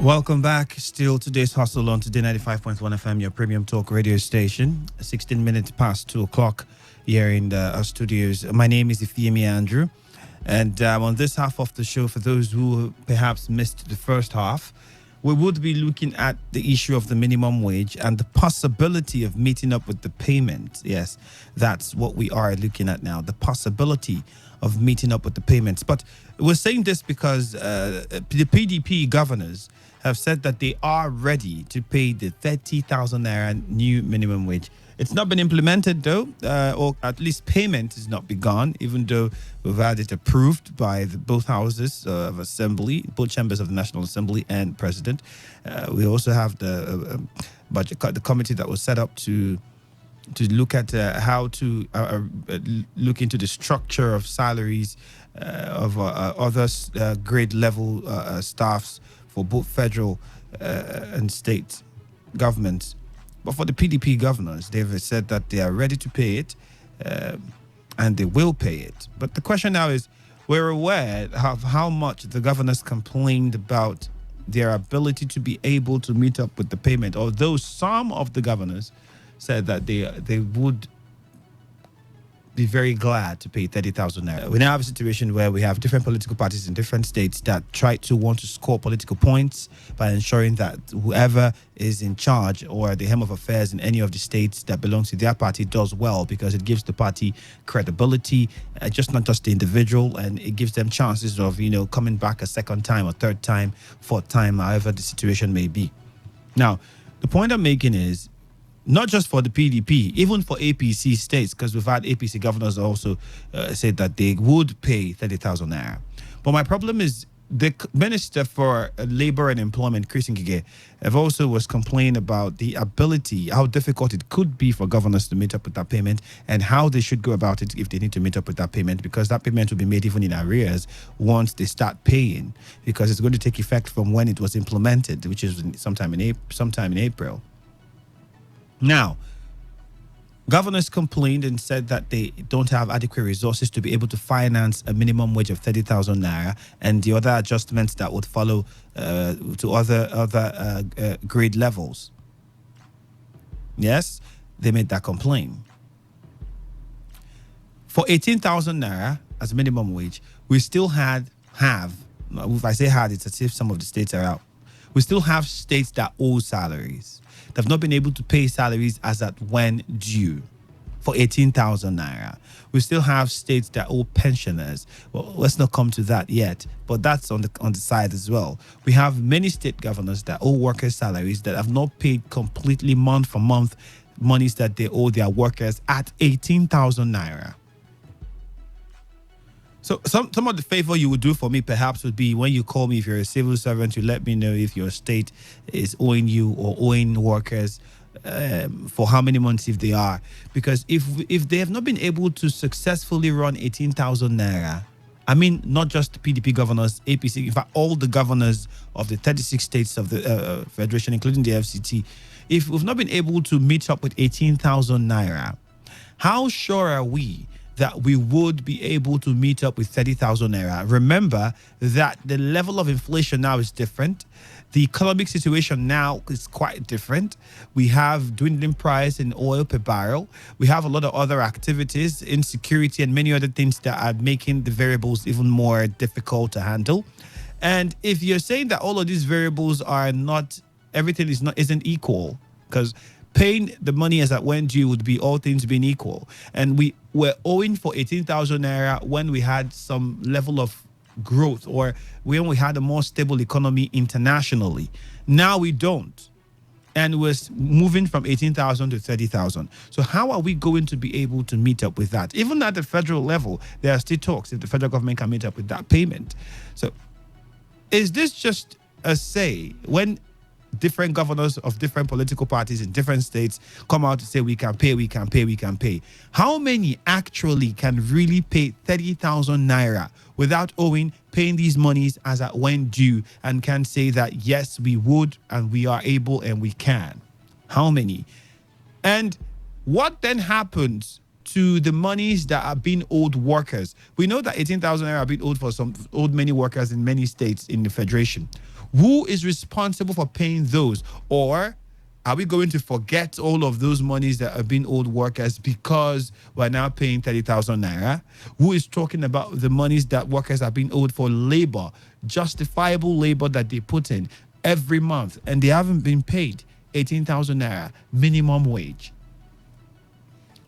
Welcome back. Still today's hustle on Today95.1 FM, your premium talk radio station. 16 minutes past 2 o'clock here in our studios. My name is Ifeemi Andrew. And on this half of the show, for those who perhaps missed the first half, we would be looking at the issue of the minimum wage and the possibility of meeting up with the payment. Yes, that's what we are looking at now, the possibility of meeting up with the payments. But we're saying this because the PDP governors have said that they are ready to pay the 30,000 naira new minimum wage. It's not been implemented though, or at least payment has not begun, even though we've had it approved by both houses of assembly, both chambers of the National Assembly and President. We also have the budget, the committee that was set up to look at how to look into the structure of salaries of other grade level staffs for both federal and state governments. But for the PDP governors, they've said that they are ready to pay it and they will pay it. But the question now is, we're aware of how much the governors complained about their ability to be able to meet up with the payment, although some of the governors said that they would be very glad to pay 30,000 naira. We now have a situation where we have different political parties in different states that try to want to score political points by ensuring that whoever is in charge or the helm of affairs in any of the states that belongs to their party does well, because it gives the party credibility, just not just the individual, and it gives them chances of, coming back a second time or third time, fourth time, however the situation may be. Now, the point I'm making is, not just for the PDP, even for APC states, because we've had APC governors also say that they would pay 30,000 naira. But my problem is the Minister for Labor and Employment, Chris Ngige, have also was complaining about the ability, how difficult it could be for governors to meet up with that payment and how they should go about it if they need to meet up with that payment, because that payment will be made even in arrears once they start paying, because it's going to take effect from when it was implemented, which is sometime in April. Now, governors complained and said that they don't have adequate resources to be able to finance a minimum wage of 30,000 naira and the other adjustments that would follow to other grade levels. Yes, they made that complaint. For 18,000 naira as minimum wage, we still have, if I say had, it's as if some of the states are out. We still have states that owe salaries. They've not been able to pay salaries as at when due for 18,000 naira. We still have states that owe pensioners. Well, let's not come to that yet, but that's on the side as well. We have many state governors that owe workers salaries that have not paid completely month for month monies that they owe their workers at 18,000 naira. So some of the favor you would do for me perhaps would be when you call me, if you're a civil servant, you let me know if your state is owing you or owing workers for how many months if they are. Because if they have not been able to successfully run 18,000 naira, I mean, not just the PDP governors, APC, in fact, all the governors of the 36 states of the Federation, including the FCT, if we've not been able to meet up with 18,000 naira, how sure are we that we would be able to meet up with 30,000 naira? Remember that the level of inflation now is different. The economic situation now is quite different. We have dwindling price in oil per barrel. We have a lot of other activities, insecurity, and many other things that are making the variables even more difficult to handle. And if you're saying that all of these variables are not, everything isn't equal, because paying the money as at when due would be all things being equal. And we were owing for 18,000 naira when we had some level of growth, or when we had a more stable economy internationally. Now we don't. And we're moving from 18,000 to 30,000. So how are we going to be able to meet up with that? Even at the federal level, there are still talks if the federal government can meet up with that payment. So is this just a say when different governors of different political parties in different states come out to say we can pay, we can pay, we can pay? How many actually can really pay 30,000 naira without paying these monies as at when due, and can say that yes, we would and we are able and we can? How many? And what then happens to the monies that are being owed workers? We know that 18,000 naira are being owed many workers in many states in the federation. Who is responsible for paying those? Or are we going to forget all of those monies that are being owed workers because we're now paying 30,000 naira? Who is talking about the monies that workers are being owed for labor, justifiable labor that they put in every month, and they haven't been paid 18,000 naira minimum wage?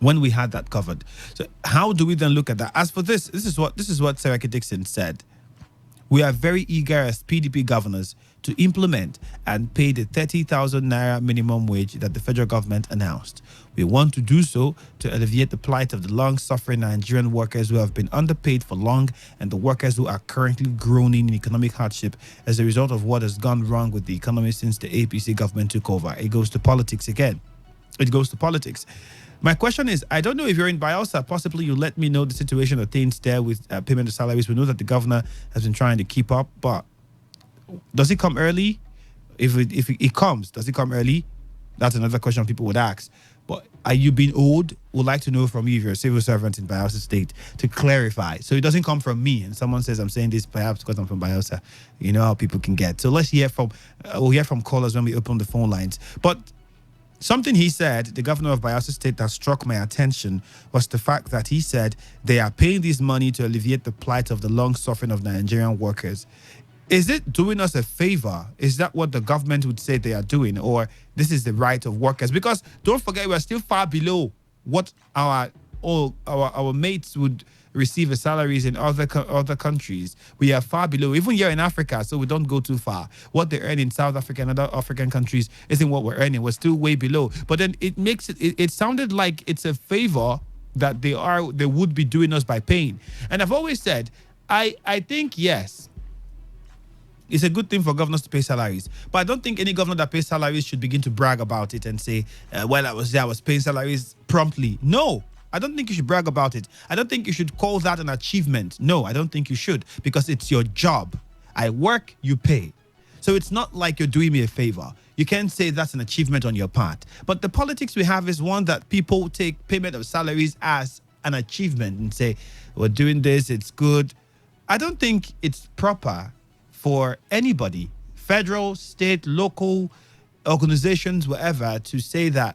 When we had that covered. So how do we then look at that? As for this is what Sereke Dixon said. We are very eager as PDP governors to implement and pay the 30,000 naira minimum wage that the federal government announced. We want to do so to alleviate the plight of the long-suffering Nigerian workers who have been underpaid for long and the workers who are currently groaning in economic hardship as a result of what has gone wrong with the economy since the APC government took over. It goes to politics again. It goes to politics. My question is, I don't know if you're in Bielsa, possibly you let me know the situation of things there with payment of salaries. We know that the governor has been trying to keep up, but does it come early? If it comes, does it come early? That's another question people would ask. But are you being owed? Would like to know from you if you're a civil servant in Bielsa State to clarify. So it doesn't come from me. And someone says I'm saying this perhaps because I'm from Bielsa. You know how people can get. So let's hear from, we'll hear from callers when we open the phone lines. But something he said, the governor of Bielsa State, that struck my attention was the fact that he said they are paying this money to alleviate the plight of the long suffering of Nigerian workers. Is it doing us a favor? Is that what the government would say they are doing? Or this is the right of workers? Because don't forget, we're still far below what our mates would receive as salaries in other countries. We are far below, even here in Africa, so we don't go too far. What they earn in South Africa and other African countries isn't what we're earning. We're still way below. But then it makes it sounded like it's a favor that they would be doing us by paying. And I've always said, I think, yes, it's a good thing for governors to pay salaries. But I don't think any governor that pays salaries should begin to brag about it and say, while I was there, I was paying salaries promptly. No, I don't think you should brag about it. I don't think you should call that an achievement. No, I don't think you should, because it's your job. I work, you pay. So it's not like you're doing me a favor. You can't say that's an achievement on your part. But the politics we have is one that people take payment of salaries as an achievement and say, we're doing this, it's good. I don't think it's proper for anybody, federal, state, local, organizations, whatever, to say that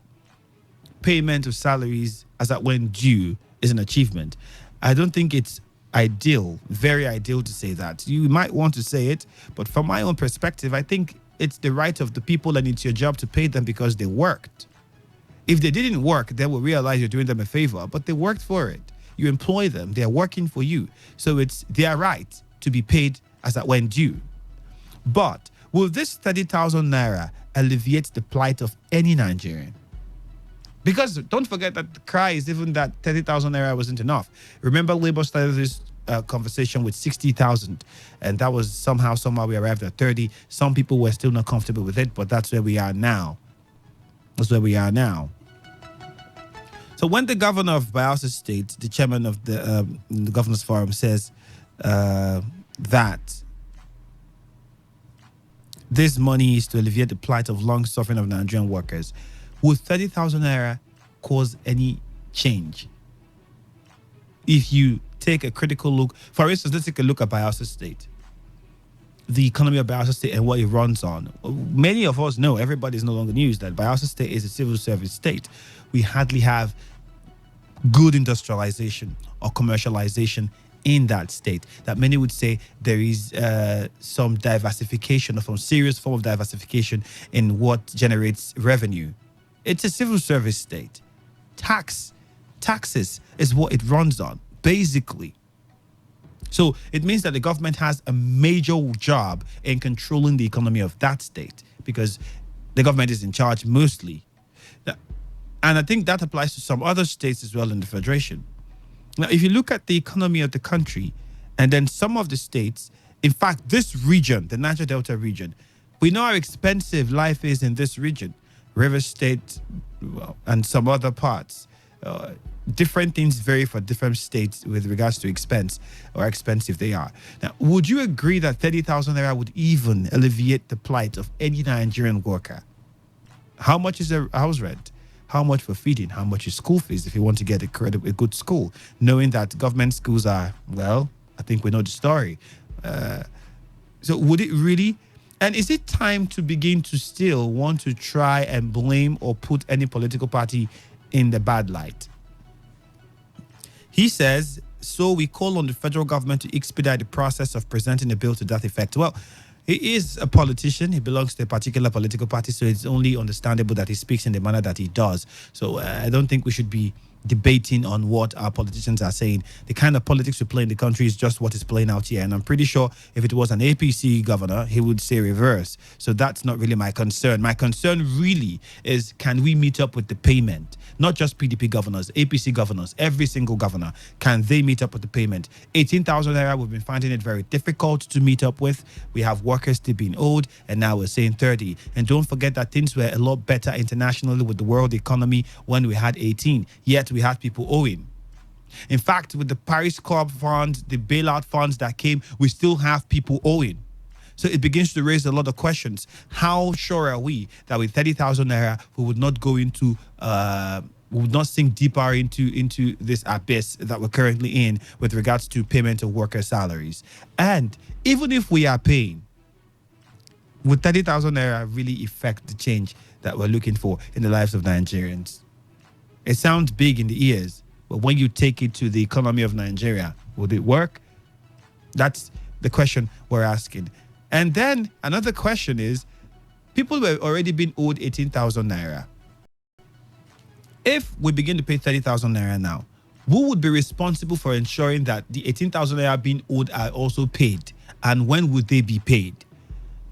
payment of salaries as at when due is an achievement. I don't think it's ideal, very ideal to say that. You might want to say it, but from my own perspective, I think it's the right of the people and it's your job to pay them because they worked. If they didn't work, they will realize you're doing them a favor, but they worked for it. You employ them, they're working for you. So it's their right to be paid as at when due. But will this 30,000 naira alleviate the plight of any Nigerian? Because don't forget that the cry is even that 30,000 naira wasn't enough. Remember, Labour started this conversation with 60,000, and that was somehow we arrived at 30. Some people were still not comfortable with it, but that's where we are now. That's where we are now. So when the governor of Bielsa State, the chairman of the Governors Forum, says that this money is to alleviate the plight of long suffering of Nigerian workers, will 30,000 naira cause any change? If you take a critical look, for instance, let's take a look at Bielsa State, the economy of Bielsa State and what it runs on. Many of us know, everybody's no longer news, that Bielsa State is a civil service state. We hardly have good industrialization or commercialization in that state. That many would say there is some diversification or some serious form of diversification in what generates revenue. It's a civil service state. Taxes is what it runs on, basically. So it means that the government has a major job in controlling the economy of that state because the government is in charge mostly. And I think that applies to some other states as well in the Federation. Now, if you look at the economy of the country and then some of the states, in fact, this region, the Niger Delta region, we know how expensive life is in this region. River State, and some other parts. Different things vary for different states with regards to expense or how expensive they are. Now, would you agree that 30,000 naira would even alleviate the plight of any Nigerian worker? How much is a house rent? How much for feeding? How much is school fees if you want to get a good school? Knowing that government schools are, well, I think we know the story. So would it really And is it time to begin to still want to try and blame or put any political party in the bad light? He says, so we call on the federal government to expedite the process of presenting a bill to that effect. Well, he is a politician. He belongs to a particular political party, so it's only understandable that he speaks in the manner that he does. So I don't think we should be debating on what our politicians are saying. The kind of politics we play in the country is just what is playing out here. And I'm pretty sure if it was an APC governor, he would say reverse. So that's not really my concern. My concern really is, can we meet up with the payment? Not just PDP governors, APC governors, every single governor. Can they meet up with the payment? 18,000 naira, we've been finding it very difficult to meet up with. We have workers still being owed, and now we're saying 30. And don't forget that things were a lot better internationally with the world economy when we had 18. Yet we had people owing. In fact, with the Paris Club funds, the bailout funds that came, we still have people owing. So it begins to raise a lot of questions. How sure are we that with 30,000 naira, we would not go into, we would not sink deeper into this abyss that we're currently in with regards to payment of worker salaries? And even if we are paying, would 30,000 naira really affect the change that we're looking for in the lives of Nigerians? It sounds big in the ears, but when you take it to the economy of Nigeria, would it work? That's the question we're asking. And then another question is, people were already being owed 18,000 naira. If we begin to pay 30,000 naira now, who would be responsible for ensuring that the 18,000 naira being owed are also paid? And when would they be paid?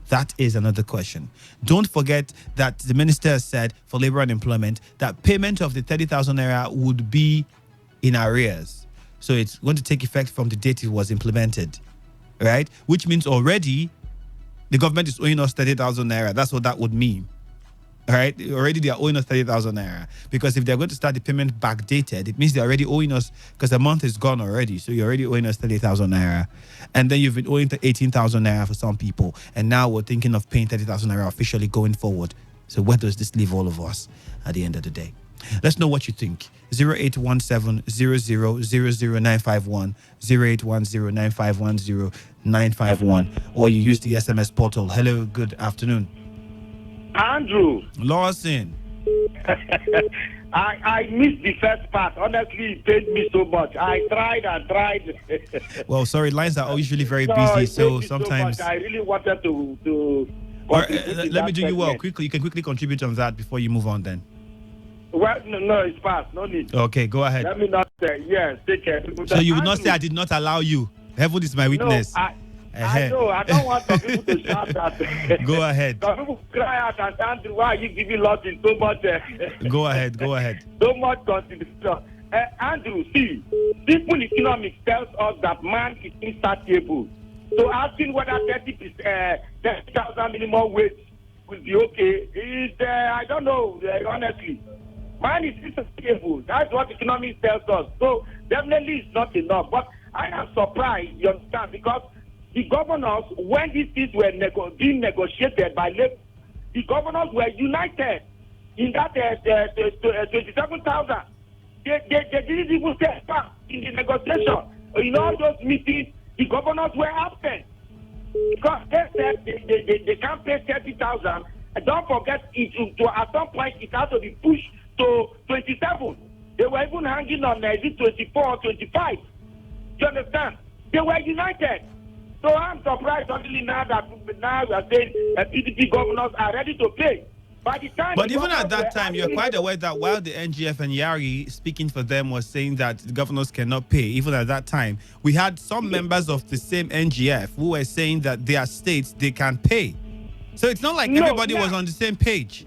That is another question. Don't forget that the minister said for labor and employment that payment of the 30,000 naira would be in arrears. So it's going to take effect from the date it was implemented, right? Which means already the government is owing us 30,000 naira. That's what that would mean. All right, already they are owing us 30,000 naira, because if they're going to start the payment backdated, it means they're already owing us, because the month is gone already. So you're already owing us 30,000 naira, and then you've been owing 18,000 naira for some people, and now we're thinking of paying 30,000 naira officially going forward. So where does this leave all of us at the end of the day? Let's know what you think. 0817 0000951, 0810 9510 951, or you use the SMS portal. Hello, good afternoon. Andrew. Lawson. I missed the first part. Honestly, it paid me so much. I tried and tried. Well, sorry, lines are usually very busy, so sometimes. So I really wanted to let me do you well. Quickly, you can quickly contribute on that before you move on then. Well, no, it's past. No need. Okay, go ahead. Let me not say, yes, take care. So you would not say I did not allow you. Heaven is my witness. No, I know. I don't want some people to shout that. Go ahead. Some people cry out and Andrew, why are you giving lots in so much? Go ahead. So much consideration. Andrew, see, simple economics tells us that man is insatiable. So asking whether 30,000 minimum wage will be okay is, I don't know, honestly. Man is insatiable. That's what economics tells us. So definitely it's not enough. But I am surprised, you understand, because the governors, when these things were being negotiated by labor, the governors were united in that 27,000. They didn't even step back in the negotiation. In all those meetings, the governors were absent. Because they said they can't pay 30,000. And don't forget, at some point, it has to be pushed to 27. They were even hanging on, is it 24 or 25? Do you understand? They were united. So I'm surprised only now we are saying PDP governors are ready to pay. By the time but even at that time, you're quite aware that while the NGF and Yari speaking for them was saying that the governors cannot pay, even at that time, we had some members of the same NGF who were saying that their states, they can pay. So it's not like everybody was on the same page.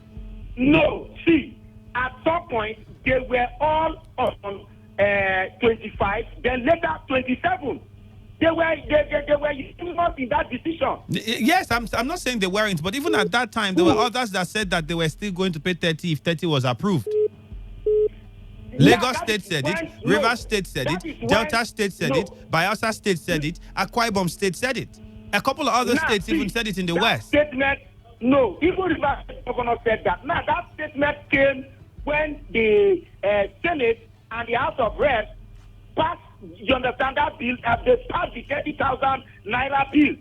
No, see, at some point, they were all on 25, then later 27. They were unanimous in that decision. Yes, I'm not saying they weren't, but even at that time, there were others that said that they were still going to pay 30 if 30 was approved. Lagos State said it, Rivers State said it, Delta State said it, Bayelsa State said it, Akwa Ibom State said it. A couple of other states even said it in the West. Statement, no, even Rivers State governor said that. Now, that statement came when the Senate and the House of Reps passed, you understand, that bill, they passed the 30,000 naira bill.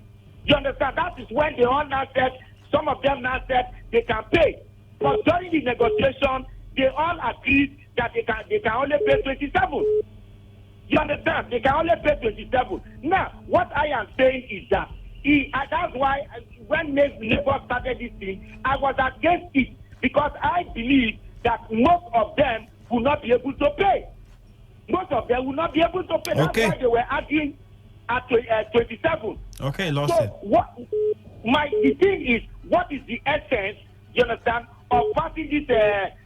You understand? That is when they all now said, some of them now said they can pay. But during the negotiation, they all agreed that they can only pay 27. You understand? They can only pay 27. Now, what I am saying is that that's why when Labour started this thing, I was against it because I believe that most of them will not be able to pay. Most of them will not be able to pay. That's why they were arguing at 27. Okay, lost so it. The thing is, what is the essence, you understand, of passing this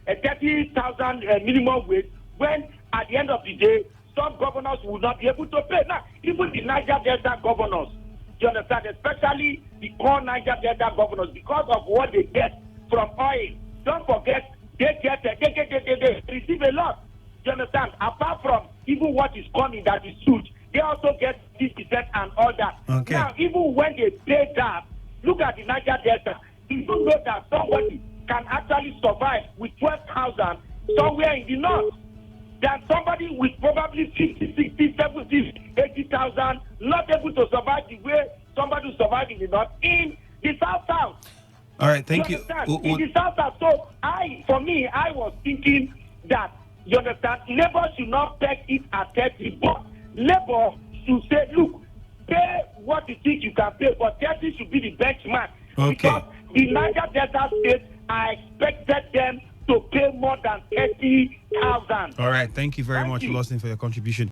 30,000 minimum wage when at the end of the day, some governors will not be able to pay. Now, even the Niger Delta governors, you understand, especially the core Niger Delta governors, because of what they get from oil, don't forget, they receive a lot. You understand? Apart from even what is coming that is huge, they also get 50% and all that. Okay. Now, even when they pay that, look at the Niger Delta. You don't know that somebody can actually survive with 12,000 somewhere in the north than somebody with probably 50, 60, 70, 80,000 not able to survive the way somebody who survived in the north in the south. All right, thank you. In the south. So I was thinking that, you understand, Labour should not peg it at 30, but Labour should say, look, pay what you think you can pay, but 30 should be the benchmark. Okay. Because the Niger Delta states, I expected them to pay more than 30,000. All right, thank you very much, Lawson, for your contribution.